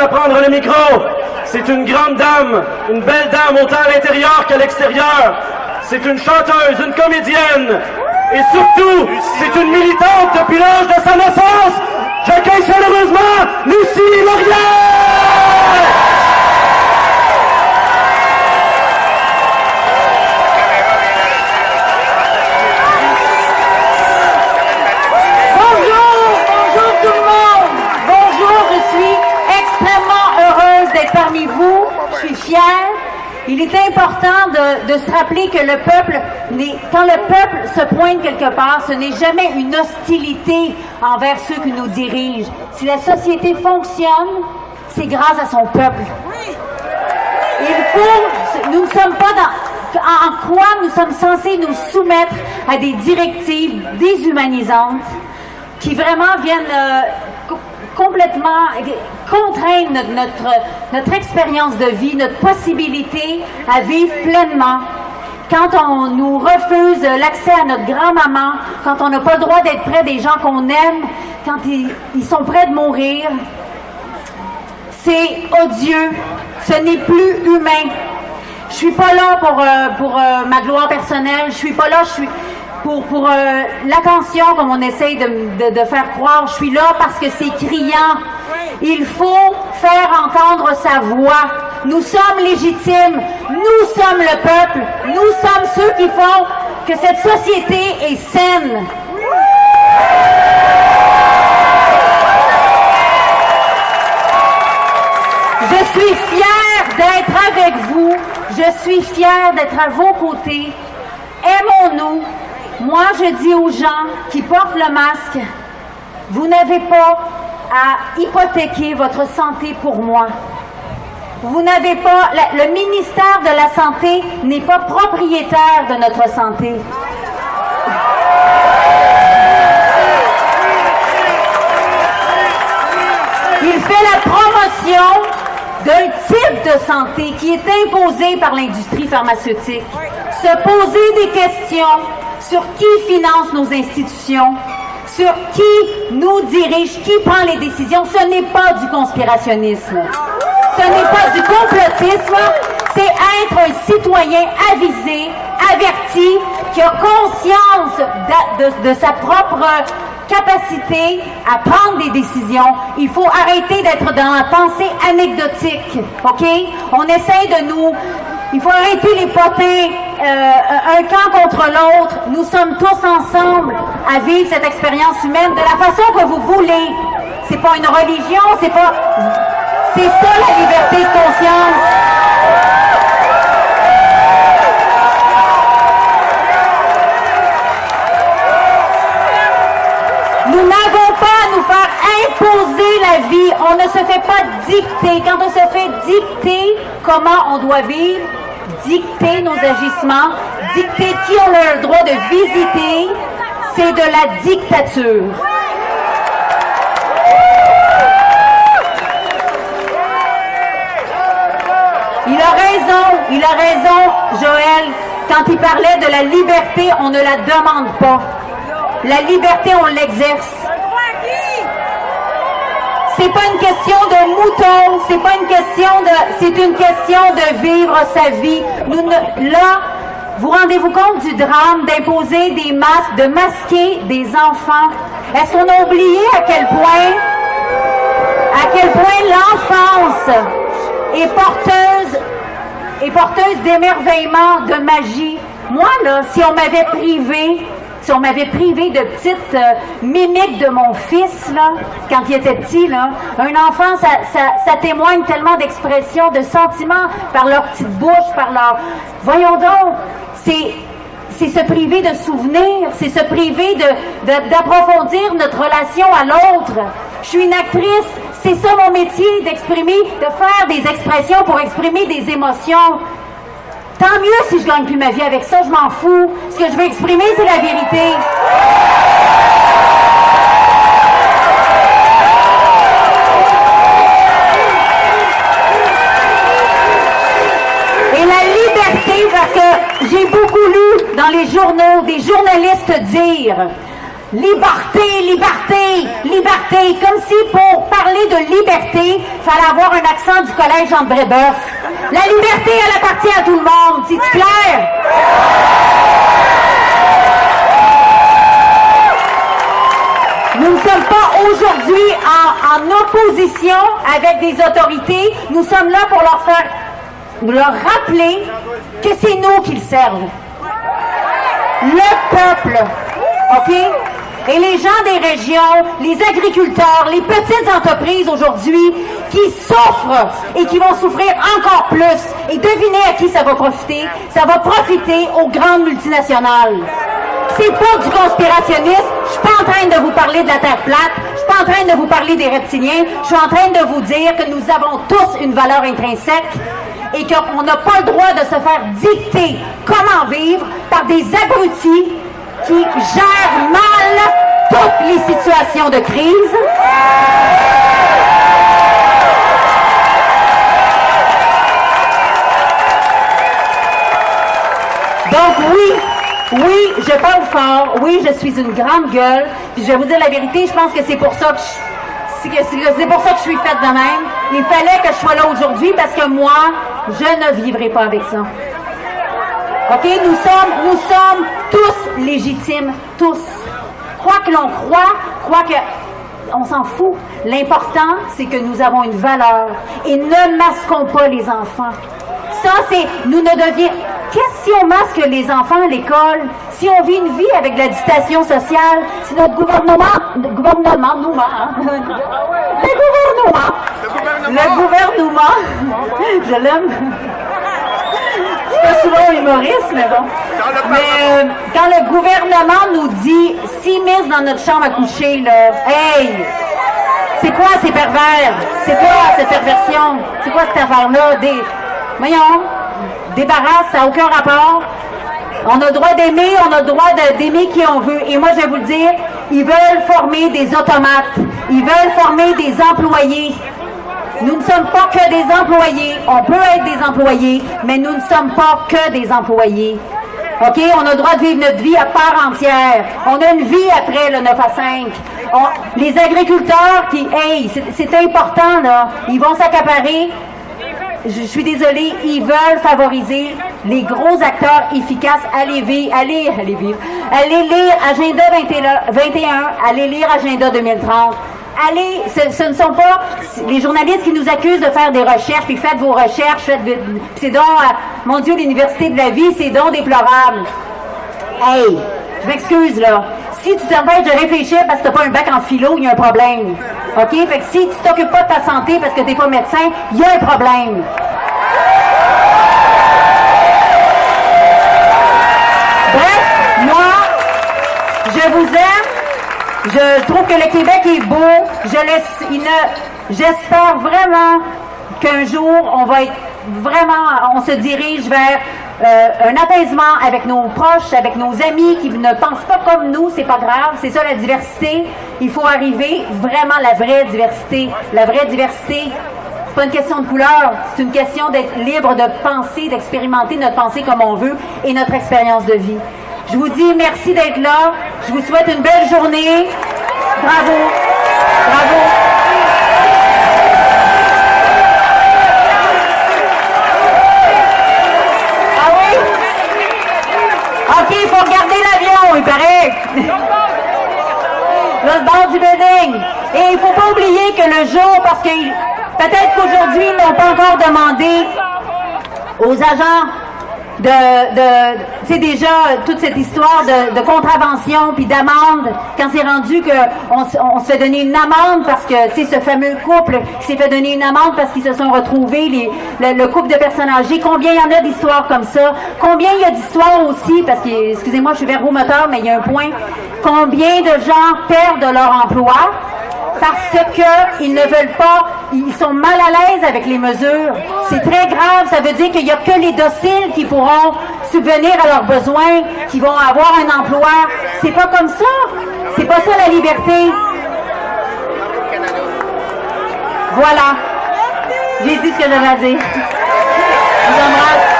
à prendre le micro. C'est une grande dame, une belle dame autant à l'intérieur qu'à l'extérieur. C'est une chanteuse, une comédienne. Et surtout, c'est une militante depuis l'âge de sa naissance. J'accueille chaleureusement Lucie Laurier! Bonjour tout le monde! Bonjour, je suis extrêmement heureuse d'être parmi vous. Je suis fière. Il est important de se rappeler que le peuple, quand le peuple se pointe quelque part, ce n'est jamais une hostilité envers ceux qui nous dirigent. Si la société fonctionne, c'est grâce à son peuple. Nous ne sommes pas en quoi nous sommes censés nous soumettre à des directives déshumanisantes qui vraiment viennent complètement contraindre notre expérience de vie, notre possibilité à vivre pleinement. Quand on nous refuse l'accès à notre grand-maman, quand on n'a pas le droit d'être près des gens qu'on aime, quand ils sont près de mourir, c'est odieux, ce n'est plus humain. Je suis pas là pour ma gloire personnelle, je suis pas là, pour l'attention comme on essaye de faire croire. Je suis là parce que c'est criant. Il faut faire entendre sa voix. Nous sommes légitimes. Nous sommes le peuple. Nous sommes ceux qui font que cette société est saine. Je suis fière d'être avec vous. Je suis fière d'être à vos côtés. Aimons-nous. Moi, je dis aux gens qui portent le masque, vous n'avez pas à hypothéquer votre santé pour moi. Vous n'avez pas, le ministère de la Santé n'est pas propriétaire de notre santé. Il fait la promotion d'un type de santé qui est imposé par l'industrie pharmaceutique. Se poser des questions sur qui finance nos institutions, sur qui nous dirige, qui prend les décisions. Ce n'est pas du conspirationnisme. Ce n'est pas du complotisme. C'est être un citoyen avisé, averti, qui a conscience de sa propre capacité à prendre des décisions. Il faut arrêter d'être dans la pensée anecdotique, OK? On essaie de nous... Il faut arrêter les potins, un camp contre l'autre. Nous sommes tous ensemble à vivre cette expérience humaine de la façon que vous voulez. C'est pas une religion, c'est ça la liberté de conscience. Nous n'avons pas à nous faire imposer la vie. On ne se fait pas dicter. Quand on se fait dicter comment on doit vivre, dicter nos agissements, dicter qui on a le droit de visiter, c'est de la dictature. Il a raison, Joël, quand il parlait de la liberté, on ne la demande pas. La liberté, on l'exerce. C'est pas une question de mouton, c'est une question de vivre sa vie. Là, vous rendez-vous compte du drame d'imposer des masques, de masquer des enfants? Est-ce qu'on a oublié à quel point l'enfance est porteuse d'émerveillement, de magie? Moi, là, si on m'avait privé de petites mimiques de mon fils, là, quand il était petit, là, un enfant, ça témoigne tellement d'expressions, de sentiments par leur petite bouche, par leur... Voyons donc, c'est se priver de souvenirs, c'est se priver d'approfondir notre relation à l'autre. Je suis une actrice, c'est ça mon métier, d'exprimer, de faire des expressions pour exprimer des émotions. Tant mieux si je gagne plus ma vie avec ça, je m'en fous. Ce que je veux exprimer, c'est la vérité. Et la liberté, parce que j'ai beaucoup lu dans les journaux des journalistes dire Liberté, liberté, liberté. Comme si pour parler de liberté, il fallait avoir un accent du collège Jean de Brébeuf. La liberté, elle appartient à tout le monde. C'est clair? Nous ne sommes pas aujourd'hui en opposition avec des autorités. Nous sommes là pour leur rappeler que c'est nous qu'ils servent. Le peuple. OK? Et les gens des régions, les agriculteurs, les petites entreprises aujourd'hui qui souffrent et qui vont souffrir encore plus. Et devinez à qui ça va profiter? Ça va profiter aux grandes multinationales. C'est pas du conspirationnisme. Je suis pas en train de vous parler de la Terre plate. Je suis pas en train de vous parler des reptiliens. Je suis en train de vous dire que nous avons tous une valeur intrinsèque et qu'on n'a pas le droit de se faire dicter comment vivre par des abrutis qui gèrent mal toutes les situations de crise. Donc oui, je parle fort, oui, je suis une grande gueule, puis je vais vous dire la vérité, je pense que c'est pour ça que c'est pour ça que je suis faite de même. Il fallait que je sois là aujourd'hui parce que moi, je ne vivrai pas avec ça. OK? Nous sommes tous légitimes, tous. Quoi que l'on croit que... On s'en fout. L'important, c'est que nous avons une valeur. Et ne masquons pas les enfants. Ça, c'est... Nous ne devions... Qu'est-ce si on masque les enfants à l'école? Si on vit une vie avec de la distanciation sociale, si notre gouvernement, le gouvernement, je l'aime. Je suis pas souvent humoriste, mais bon. Mais quand le gouvernement nous dit 6 miss dans notre chambre à coucher, là, hey! C'est quoi ces pervers? C'est quoi cette perversion? C'est quoi cette affaire-là? Voyons, débarrasse, ça n'a aucun rapport. On a le droit d'aimer, on a le droit d'aimer qui on veut. Et moi, je vais vous le dire, ils veulent former des automates. Ils veulent former des employés. Nous ne sommes pas que des employés. On peut être des employés, mais nous ne sommes pas que des employés. OK? On a le droit de vivre notre vie à part entière. On a une vie après le 9 à 5. Les agriculteurs qui... Hey, c'est important, là. Ils vont s'accaparer. Je suis désolée, ils veulent favoriser les gros acteurs efficaces. Allez lire Agenda 21, allez lire Agenda 2030. Allez, ce ne sont pas les journalistes qui nous accusent de faire des recherches, puis faites vos recherches, c'est donc, mon Dieu, l'université de la vie, c'est donc déplorable. Hey, je m'excuse, là. Si tu t'empêches de réfléchir parce que tu n'as pas un bac en philo, il y a un problème. OK? Fait que si tu t'occupes pas de ta santé parce que tu n'es pas médecin, il y a un problème. Bref, moi, je vous aime. Je trouve que le Québec est beau. J'espère vraiment qu'un jour, on se dirige vers un apaisement avec nos proches, avec nos amis qui ne pensent pas comme nous, c'est pas grave, c'est ça la diversité. Il faut arriver vraiment à la vraie diversité. La vraie diversité, c'est pas une question de couleur, c'est une question d'être libre de penser, d'expérimenter notre pensée comme on veut et notre expérience de vie. Je vous dis merci d'être là. Je vous souhaite une belle journée. Bravo. Bravo. OK, il faut regarder l'avion, il paraît. Le bord du building. Et il ne faut pas oublier que le jour, parce que peut-être qu'aujourd'hui, ils n'ont pas encore demandé aux agents tu sais, déjà, toute cette histoire de contravention puis d'amende, quand c'est rendu qu'on se fait donner une amende parce que, tu sais, ce fameux couple qui s'est fait donner une amende parce qu'ils se sont retrouvés, le couple de personnes âgées, combien il y en a d'histoires comme ça? Combien il y a d'histoires aussi, parce que, excusez-moi, je suis verbomoteur, mais il y a un point, combien de gens perdent leur emploi parce qu'ils ne veulent pas, ils sont mal à l'aise avec les mesures. C'est très grave, ça veut dire qu'il n'y a que les dociles qui pourront subvenir à leurs besoins, qui vont avoir un emploi. C'est pas comme ça. C'est pas ça la liberté. Voilà. J'ai dit ce que j'avais à dire. Je vous embrasse.